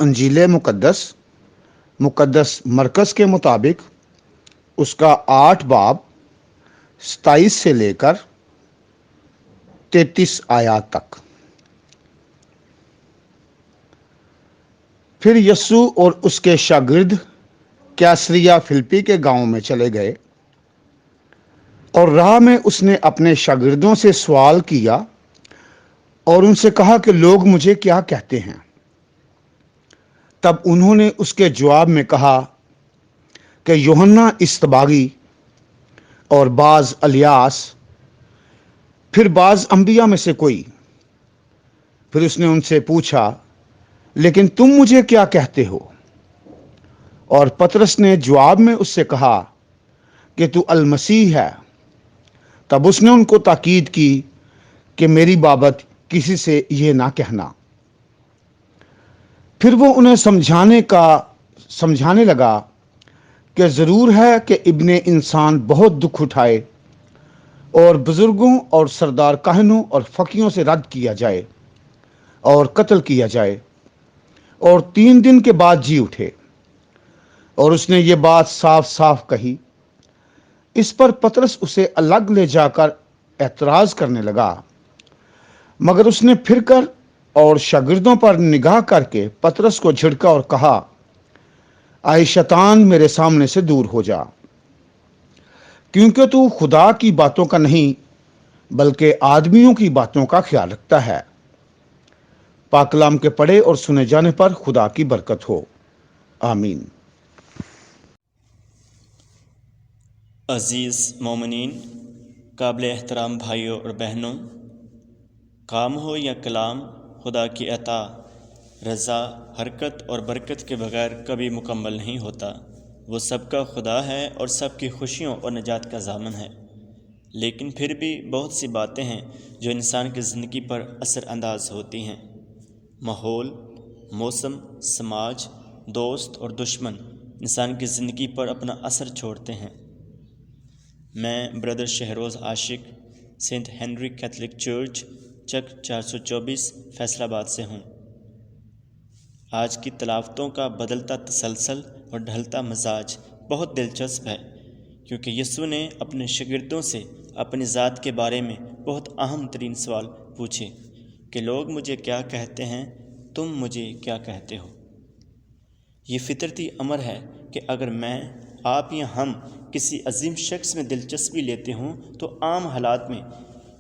انجیل مقدس مرکز کے مطابق اس کا 8 باب 27 سے لے کر 33 آیات تک۔ پھر یسوع اور اس کے شاگرد کیسریا فلپی کے گاؤں میں چلے گئے، اور راہ میں اس نے اپنے شاگردوں سے سوال کیا اور ان سے کہا کہ لوگ مجھے کیا کہتے ہیں؟ تب انہوں نے اس کے جواب میں کہا کہ یوحنا اصطباغی، اور بعض الیاس، پھر بعض انبیاء میں سے کوئی۔ پھر اس نے ان سے پوچھا، لیکن تم مجھے کیا کہتے ہو؟ اور پطرس نے جواب میں اس سے کہا کہ تو المسیح ہے۔ تب اس نے ان کو تاکید کی کہ میری بابت کسی سے یہ نہ کہنا۔ پھر وہ انہیں سمجھانے لگا کہ ضرور ہے کہ ابن انسان بہت دکھ اٹھائے اور بزرگوں اور سردار کاہنوں اور فقیوں سے رد کیا جائے اور قتل کیا جائے، اور 3 دن کے بعد جی اٹھے۔ اور اس نے یہ بات صاف صاف کہی۔ اس پر پطرس اسے الگ لے جا کر اعتراض کرنے لگا، مگر اس نے پھر کر اور شاگردوں پر نگاہ کر کے پطرس کو جھڑکا اور کہا، اے شیطان، میرے سامنے سے دور ہو جا، کیونکہ تو خدا کی باتوں کا نہیں بلکہ آدمیوں کی باتوں کا خیال رکھتا ہے۔ پاک کلام کے پڑھے اور سنے جانے پر خدا کی برکت ہو، آمین۔ عزیز مومنین، قابل احترام بھائیوں اور بہنوں، کام ہو یا کلام، خدا کی عطا، رضا، حرکت اور برکت کے بغیر کبھی مکمل نہیں ہوتا۔ وہ سب کا خدا ہے اور سب کی خوشیوں اور نجات کا ضامن ہے، لیکن پھر بھی بہت سی باتیں ہیں جو انسان کی زندگی پر اثر انداز ہوتی ہیں۔ ماحول، موسم، سماج، دوست اور دشمن انسان کی زندگی پر اپنا اثر چھوڑتے ہیں۔ میں برادر شہروز عاشق، سینٹ ہنری کیتھولک چرچ، چک 424 فیصل آباد سے ہوں۔ آج کی تلاوتوں کا بدلتا تسلسل اور ڈھلتا مزاج بہت دلچسپ ہے، کیونکہ یسوع نے اپنے شاگردوں سے اپنی ذات کے بارے میں بہت اہم ترین سوال پوچھے کہ لوگ مجھے کیا کہتے ہیں، تم مجھے کیا کہتے ہو؟ یہ فطرتی امر ہے کہ اگر میں، آپ یا ہم کسی عظیم شخص میں دلچسپی لیتے ہوں تو عام حالات میں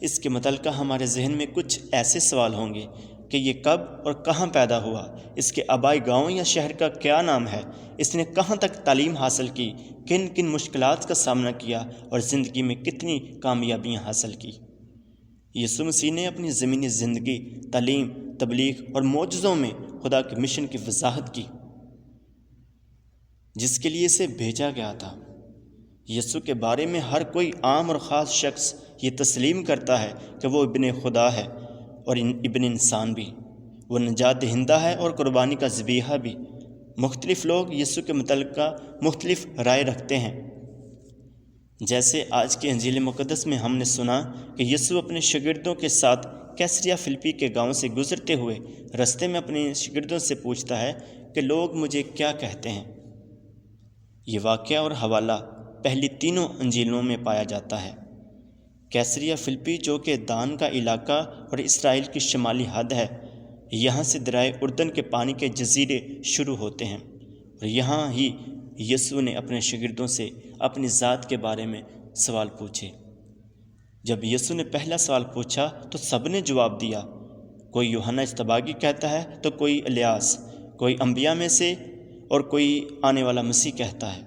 اس کے متعلقہ ہمارے ذہن میں کچھ ایسے سوال ہوں گے کہ یہ کب اور کہاں پیدا ہوا، اس کے آبائی گاؤں یا شہر کا کیا نام ہے، اس نے کہاں تک تعلیم حاصل کی، کن کن مشکلات کا سامنا کیا اور زندگی میں کتنی کامیابیاں حاصل کی۔ یسوع مسیح نے اپنی زمینی زندگی، تعلیم، تبلیغ اور معجزوں میں خدا کے مشن کی وضاحت کی جس کے لیے اسے بھیجا گیا تھا۔ یسوع کے بارے میں ہر کوئی عام اور خاص شخص یہ تسلیم کرتا ہے کہ وہ ابن خدا ہے اور ابن انسان بھی، وہ نجات دہندہ ہے اور قربانی کا ذبیحہ بھی۔ مختلف لوگ یسوع کے متعلقہ مختلف رائے رکھتے ہیں۔ جیسے آج کی انجیل مقدس میں ہم نے سنا کہ یسوع اپنے شاگردوں کے ساتھ کیسریا فلپی کے گاؤں سے گزرتے ہوئے رستے میں اپنے شاگردوں سے پوچھتا ہے کہ لوگ مجھے کیا کہتے ہیں۔ یہ واقعہ اور حوالہ پہلی تینوں انجیلوں میں پایا جاتا ہے۔ کیسریا فلپی، جو کہ دان کا علاقہ اور اسرائیل کی شمالی حد ہے، یہاں سے دریائے اردن کے پانی کے جزیرے شروع ہوتے ہیں، اور یہاں ہی یسوع نے اپنے شاگردوں سے اپنی ذات کے بارے میں سوال پوچھے۔ جب یسوع نے پہلا سوال پوچھا تو سب نے جواب دیا۔ کوئی یوحنا اصطباغی کہتا ہے تو کوئی الیاس، کوئی انبیاء میں سے، اور کوئی آنے والا مسیح کہتا ہے۔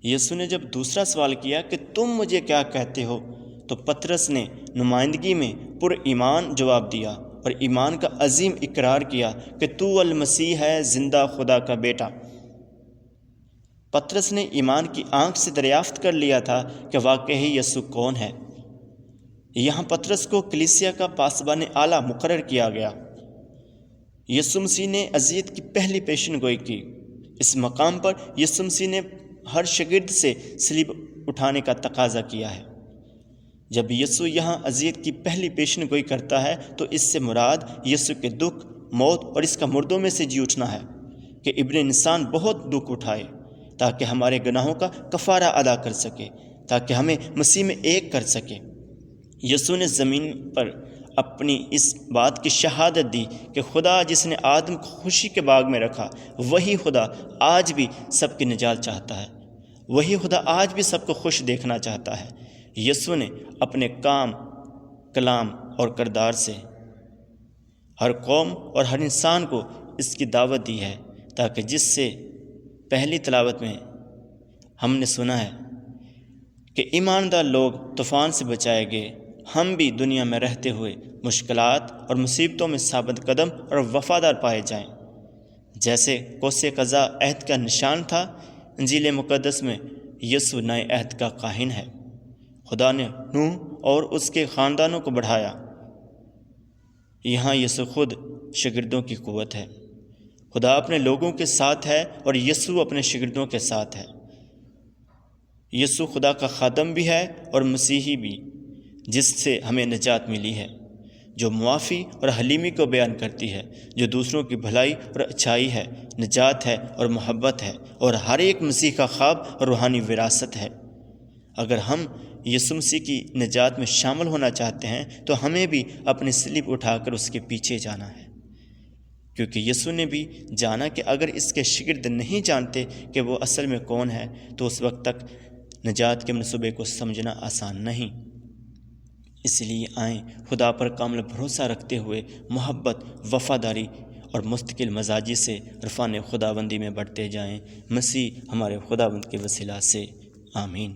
یسوع نے جب دوسرا سوال کیا کہ تم مجھے کیا کہتے ہو، تو پطرس نے نمائندگی میں پر ایمان جواب دیا اور ایمان کا عظیم اقرار کیا کہ تو المسیح ہے، زندہ خدا کا بیٹا۔ پطرس نے ایمان کی آنکھ سے دریافت کر لیا تھا کہ واقعی یسوع کون ہے۔ یہاں پطرس کو کلیسیا کا پاسبان اعلیٰ مقرر کیا گیا۔ یسوع مسیح نے اذیت کی پہلی پیشن گوئی کی۔ اس مقام پر یسوع مسیح نے ہر شاگرد سے صلیب اٹھانے کا تقاضا کیا ہے۔ جب یسوع یہاں اذیت کی پہلی پیشن گوئی کرتا ہے تو اس سے مراد یسوع کے دکھ، موت اور اس کا مردوں میں سے جی اٹھنا ہے۔ کہ ابن انسان بہت دکھ اٹھائے تاکہ ہمارے گناہوں کا کفارہ ادا کر سکے، تاکہ ہمیں مسیح میں ایک کر سکے۔ یسوع نے زمین پر اپنی اس بات کی شہادت دی کہ خدا جس نے آدم کو خوشی کے باغ میں رکھا، وہی خدا آج بھی سب کی نجات چاہتا ہے، وہی خدا آج بھی سب کو خوش دیکھنا چاہتا ہے۔ یسوع نے اپنے کام، کلام اور کردار سے ہر قوم اور ہر انسان کو اس کی دعوت دی ہے، تاکہ جس سے پہلی تلاوت میں ہم نے سنا ہے کہ ایماندار لوگ طوفان سے بچائے گئے، ہم بھی دنیا میں رہتے ہوئے مشکلات اور مصیبتوں میں ثابت قدم اور وفادار پائے جائیں۔ جیسے کوس قضا عہد کا نشان تھا، انجیل مقدس میں یسوع نئے عہد کا کاہن ہے۔ خدا نے نوح اور اس کے خاندانوں کو بڑھایا، یہاں یسوع خود شاگردوں کی قوت ہے۔ خدا اپنے لوگوں کے ساتھ ہے اور یسوع اپنے شاگردوں کے ساتھ ہے۔ یسوع خدا کا خادم بھی ہے اور مسیحی بھی، جس سے ہمیں نجات ملی ہے، جو معافی اور حلیمی کو بیان کرتی ہے، جو دوسروں کی بھلائی اور اچھائی ہے، نجات ہے اور محبت ہے، اور ہر ایک مسیح کا خواب اور روحانی وراثت ہے۔ اگر ہم یسوع مسیح کی نجات میں شامل ہونا چاہتے ہیں تو ہمیں بھی اپنی صلیب اٹھا کر اس کے پیچھے جانا ہے، کیونکہ یسوع نے بھی جانا کہ اگر اس کے شاگرد نہیں جانتے کہ وہ اصل میں کون ہے تو اس وقت تک نجات کے منصوبے کو سمجھنا آسان نہیں۔ اس لیے آئیں خدا پر کامل بھروسہ رکھتے ہوئے محبت، وفاداری اور مستقل مزاجی سے عرفان خداوندی میں بڑھتے جائیں۔ مسیح ہمارے خداوند کے وسیلہ سے، آمین۔